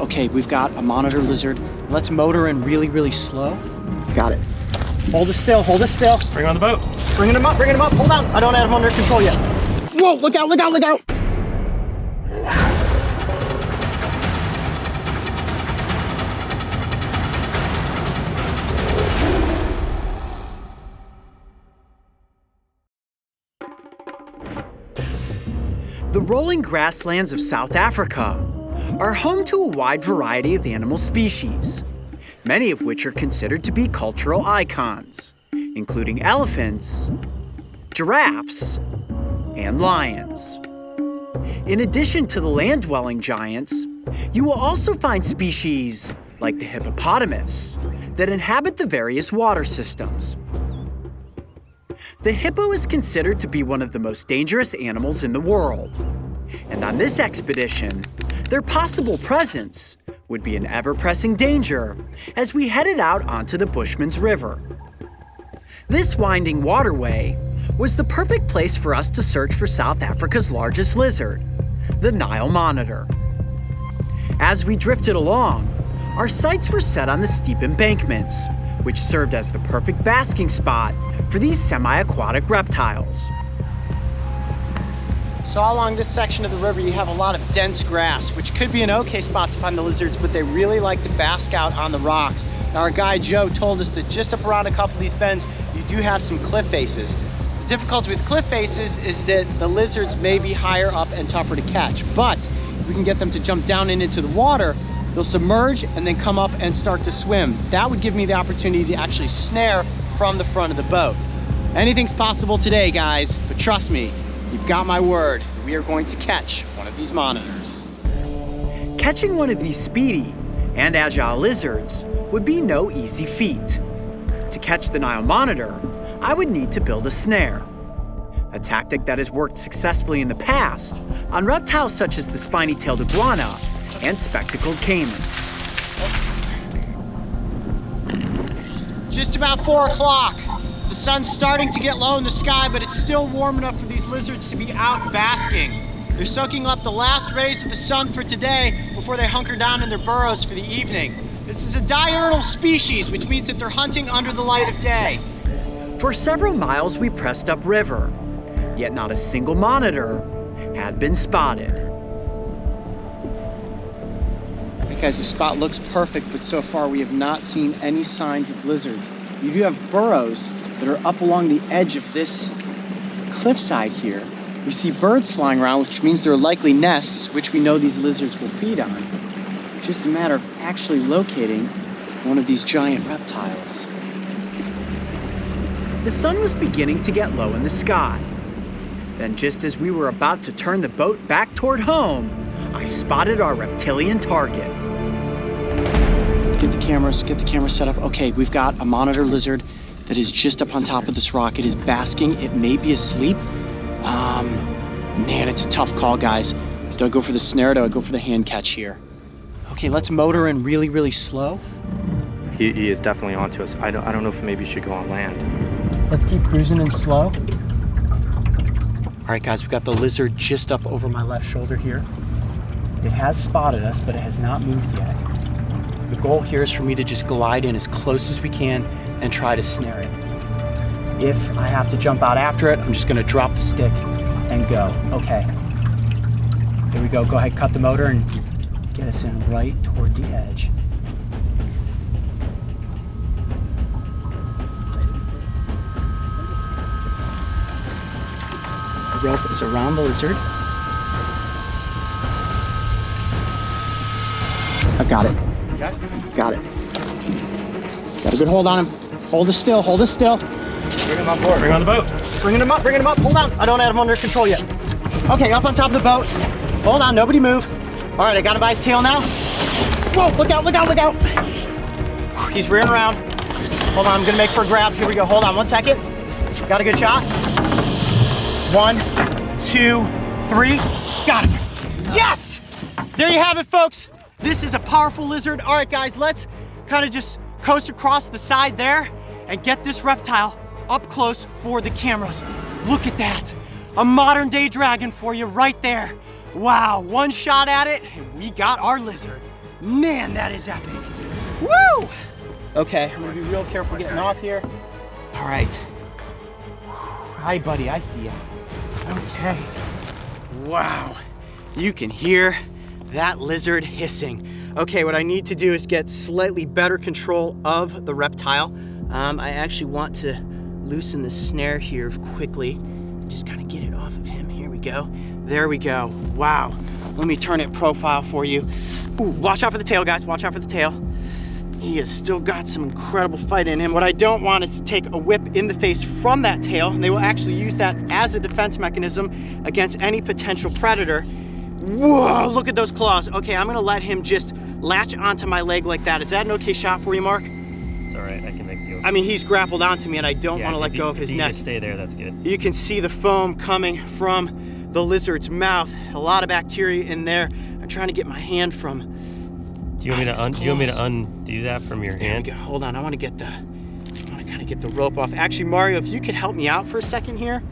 Okay, we've got a monitor lizard. Let's motor in really, really slow. Got it. Hold it still, hold it still. Bring on the boat. Bringing him up, hold on. I don't have him under control yet. Whoa, look out, look out, look out. The rolling grasslands of South Africa are home to a wide variety of animal species, many of which are considered to be cultural icons, including elephants, giraffes, and lions. In addition to the land-dwelling giants, you will also find species like the hippopotamus that inhabit the various water systems. The hippo is considered to be one of the most dangerous animals in the world. And on this expedition, their possible presence would be an ever-pressing danger as we headed out onto the Bushman's River. This winding waterway was the perfect place for us to search for South Africa's largest lizard, the Nile Monitor. As we drifted along, our sights were set on the steep embankments, which served as the perfect basking spot for these semi-aquatic reptiles. So along this section of the river, you have a lot of dense grass, which could be an okay spot to find the lizards, but they really like to bask out on the rocks. Now, our guy Joe told us that just up around a couple of these bends, you do have some cliff faces. The difficulty with cliff faces is that the lizards may be higher up and tougher to catch, but if we can get them to jump down and into the water, they'll submerge and then come up and start to swim. That would give me the opportunity to actually snare from the front of the boat. Anything's possible today, guys, but trust me, you've got my word. We are going to catch one of these monitors. Catching one of these speedy and agile lizards would be no easy feat. To catch the Nile Monitor, I would need to build a snare, a tactic that has worked successfully in the past on reptiles such as the spiny-tailed iguana and spectacled caiman. Just about 4 o'clock. The sun's starting to get low in the sky, but it's still warm enough for these lizards to be out basking. They're soaking up the last rays of the sun for today before they hunker down in their burrows for the evening. This is a diurnal species, which means that they're hunting under the light of day. For several miles, we pressed upriver, yet not a single monitor had been spotted. Guys, the spot looks perfect, but so far we have not seen any signs of lizards. You do have burrows that are up along the edge of this cliffside here. We see birds flying around, which means there are likely nests, which we know these lizards will feed on. Just a matter of actually locating one of these giant reptiles. The sun was beginning to get low in the sky. Then just as we were about to turn the boat back toward home, I spotted our reptilian target. Get the cameras set up. Okay, we've got a monitor lizard that is just up on top of this rock. It is basking, it may be asleep. Man, it's a tough call, guys. Do I go for the snare or do I go for the hand catch here? Okay, let's motor in really, really slow. He is definitely onto us. I don't know if maybe you should go on land. Let's keep cruising in slow. All right, guys, we've got the lizard just up over my left shoulder here. It has spotted us, but it has not moved yet. The goal here is for me to just glide in as close as we can and try to snare it. If I have to jump out after it, I'm just gonna drop the stick and go. Okay, there we go. Go ahead, cut the motor and get us in right toward the edge. The rope is around the lizard. I've got it. Got it. Got a good hold on him. Hold it still, hold it still. Bring him on board. Bring on the boat. Bringing him up, hold on. I don't have him under control yet. Okay, up on top of the boat. Hold on, nobody move. All right, I got him by his tail now. Whoa, look out, look out, look out. He's rearing around. Hold on, I'm gonna make for a grab. Here we go, hold on 1 second. Got a good shot. 1, 2, 3, got him. Yes! There you have it, folks. This is a powerful lizard. All right, guys, let's kind of just coast across the side there and get this reptile up close for the cameras. Look at that. A modern day dragon for you right there. Wow, one shot at it and we got our lizard. Man, that is epic. Woo! Okay, I'm gonna be real careful getting off here. All right. Hi, buddy, I see you. Okay. Wow, you can hear that lizard hissing. Okay, what I need to do is get slightly better control of the reptile. I actually want to loosen the snare here quickly. Just kind of get it off of him. Here we go. There we go. Wow. Let me turn it profile for you. Ooh, watch out for the tail, guys. Watch out for the tail. He has still got some incredible fight in him. What I don't want is to take a whip in the face from that tail. They will actually use that as a defense mechanism against any potential predator. Whoa, look at those claws. Okay, I'm gonna let him just latch onto my leg like that. Is that an okay shot for you, Mark? It's all right, I can make you. I mean, he's grappled onto me and I don't want to let go of his neck. Just stay there, that's good. You can see the foam coming from the lizard's mouth. A lot of bacteria in there. I'm trying to get my hand from. Do you want me to undo that from your hand? There we go. Hold on. I want to kind of get the rope off. Actually, Mario, if you could help me out for a second here.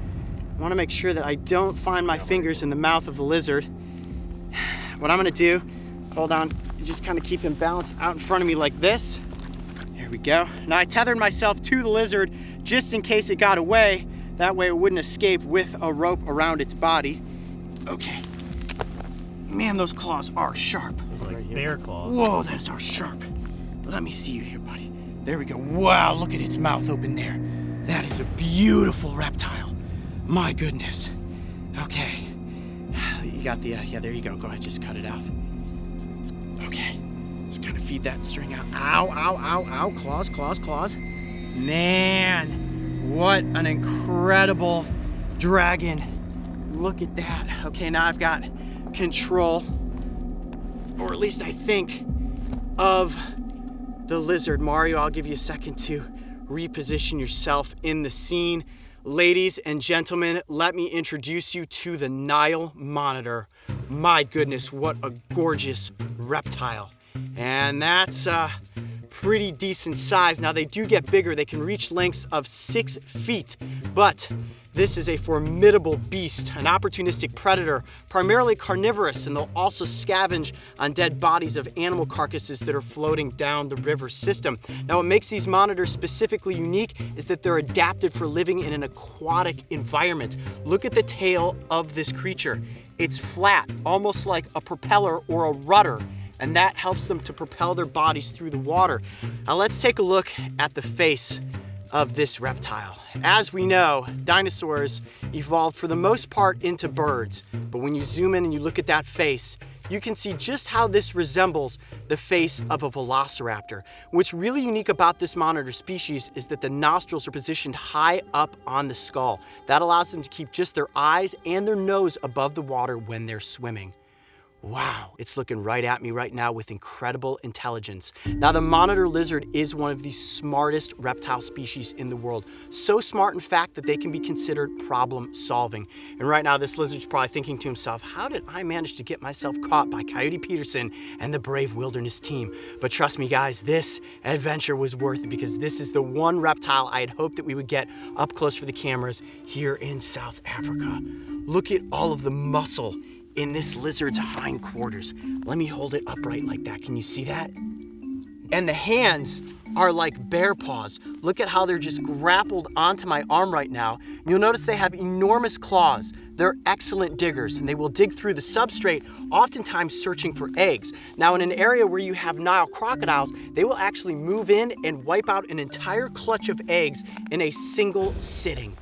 I want to make sure that I don't find my fingers in the mouth of the lizard. What I'm going to do, hold on, just kind of keep him balanced out in front of me like this. There we go. Now I tethered myself to the lizard just in case it got away. That way it wouldn't escape with a rope around its body. Okay. Man, those claws are sharp. Those are like bear claws. Whoa, those are sharp. Let me see you here, buddy. There we go. Wow, look at its mouth open there. That is a beautiful reptile. My goodness. Okay. You got the, yeah, there you go. Go ahead, just cut it off. Okay. Just kind of feed that string out. Ow, ow, ow, ow. Claws, claws, claws. Man, what an incredible dragon. Look at that. Okay, now I've got control, or at least I think, of the lizard. Mario, I'll give you a second to reposition yourself in the scene. Ladies and gentlemen, let me introduce you to the Nile Monitor. My goodness, what a gorgeous reptile. And that's pretty decent size. Now they do get bigger. They can reach lengths of 6 feet, but this is a formidable beast, an opportunistic predator, primarily carnivorous, and they'll also scavenge on dead bodies of animal carcasses that are floating down the river system. Now, what makes these monitors specifically unique is that they're adapted for living in an aquatic environment. Look at the tail of this creature. It's flat, almost like a propeller or a rudder, and that helps them to propel their bodies through the water. Now, let's take a look at the face of this reptile. As we know, dinosaurs evolved for the most part into birds, but when you zoom in and you look at that face, you can see just how this resembles the face of a velociraptor. What's really unique about this monitor species is that the nostrils are positioned high up on the skull. That allows them to keep just their eyes and their nose above the water when they're swimming. Wow, it's looking right at me right now with incredible intelligence. Now, the monitor lizard is one of the smartest reptile species in the world. So smart, in fact, that they can be considered problem solving. And right now, this lizard's probably thinking to himself, how did I manage to get myself caught by Coyote Peterson and the brave wilderness team? But trust me, guys, this adventure was worth it because this is the one reptile I had hoped that we would get up close for the cameras here in South Africa. Look at all of the muscle in this lizard's hindquarters. Let me hold it upright like that. Can you see that? And the hands are like bear paws. Look at how they're just grappled onto my arm right now. You'll notice they have enormous claws. They're excellent diggers, and they will dig through the substrate, oftentimes searching for eggs. Now, in an area where you have Nile crocodiles, they will actually move in and wipe out an entire clutch of eggs in a single sitting.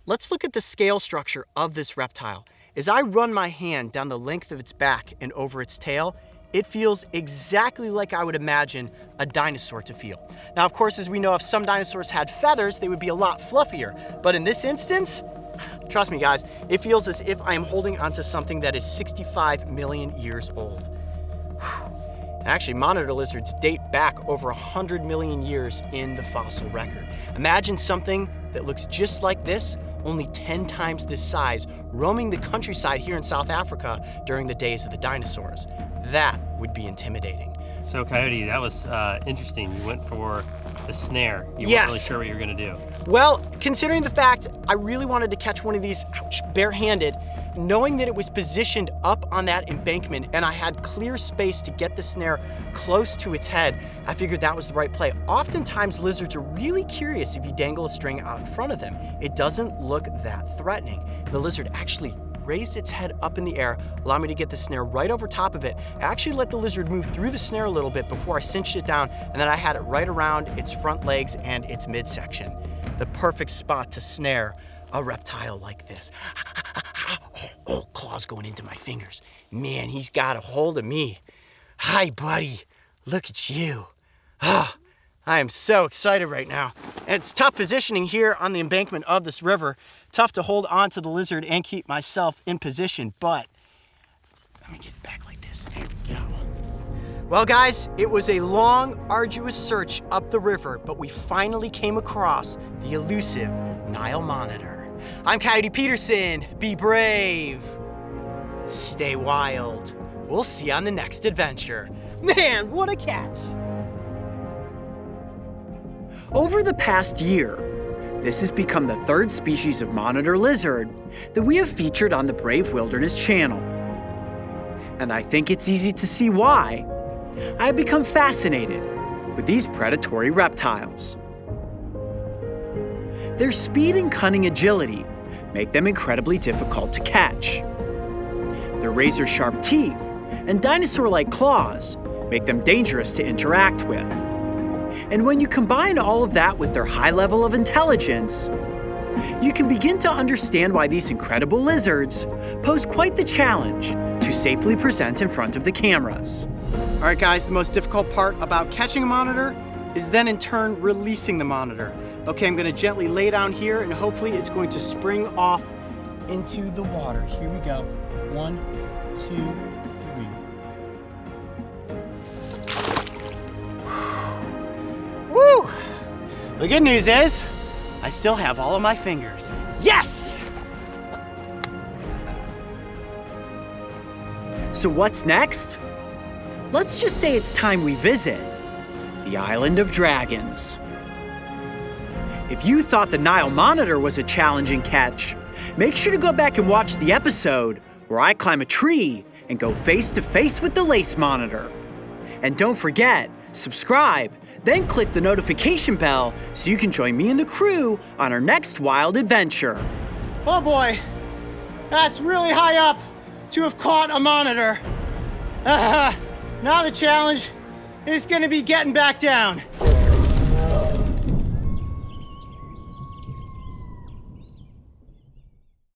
Let's look at the scale structure of this reptile. As I run my hand down the length of its back and over its tail, it feels exactly like I would imagine a dinosaur to feel. Now, of course, as we know, if some dinosaurs had feathers, they would be a lot fluffier. But in this instance, trust me, guys, it feels as if I am holding onto something that is 65 million years old. Whew. Actually, monitor lizards date back over 100 million years in the fossil record. Imagine something that looks just like this, only 10 times this size, roaming the countryside here in South Africa during the days of the dinosaurs. That would be intimidating. So Coyote, that was interesting. You went for the snare. You Yes. weren't really sure what you were gonna do. Well, considering the fact I really wanted to catch one of these, ouch, barehanded, knowing that it was positioned up on that embankment and I had clear space to get the snare close to its head, I figured that was the right play. Oftentimes, lizards are really curious if you dangle a string out in front of them. It doesn't look that threatening. The lizard actually raised its head up in the air, allowed me to get the snare right over top of it. I actually let the lizard move through the snare a little bit before I cinched it down, and then I had it right around its front legs and its midsection. The perfect spot to snare a reptile like this. Oh, claws going into my fingers. Man, he's got a hold of me. Hi, buddy. Look at you. I am so excited right now. And it's tough positioning here on the embankment of this river. Tough to hold on to the lizard and keep myself in position, but let me get it back like this. There we go. Well, guys, it was a long, arduous search up the river, but we finally came across the elusive Nile Monitor. I'm Coyote Peterson. Be brave. Stay wild. We'll see you on the next adventure. Man, what a catch! Over the past year, this has become the third species of monitor lizard that we have featured on the Brave Wilderness channel. And I think it's easy to see why. I have become fascinated with these predatory reptiles. Their speed and cunning agility make them incredibly difficult to catch. Their razor-sharp teeth and dinosaur-like claws make them dangerous to interact with. And when you combine all of that with their high level of intelligence, you can begin to understand why these incredible lizards pose quite the challenge to safely present in front of the cameras. All right, guys, the most difficult part about catching a monitor is then in turn releasing the monitor. Okay, I'm gonna gently lay down here and hopefully it's going to spring off into the water. Here we go. 1, 2, 3. Woo! The good news is, I still have all of my fingers. Yes! So what's next? Let's just say it's time we visit the Island of Dragons. If you thought the Nile Monitor was a challenging catch, make sure to go back and watch the episode where I climb a tree and go face to face with the Lace Monitor. And don't forget, subscribe, then click the notification bell so you can join me and the crew on our next wild adventure. Oh boy, that's really high up to have caught a monitor. Now the challenge is gonna be getting back down.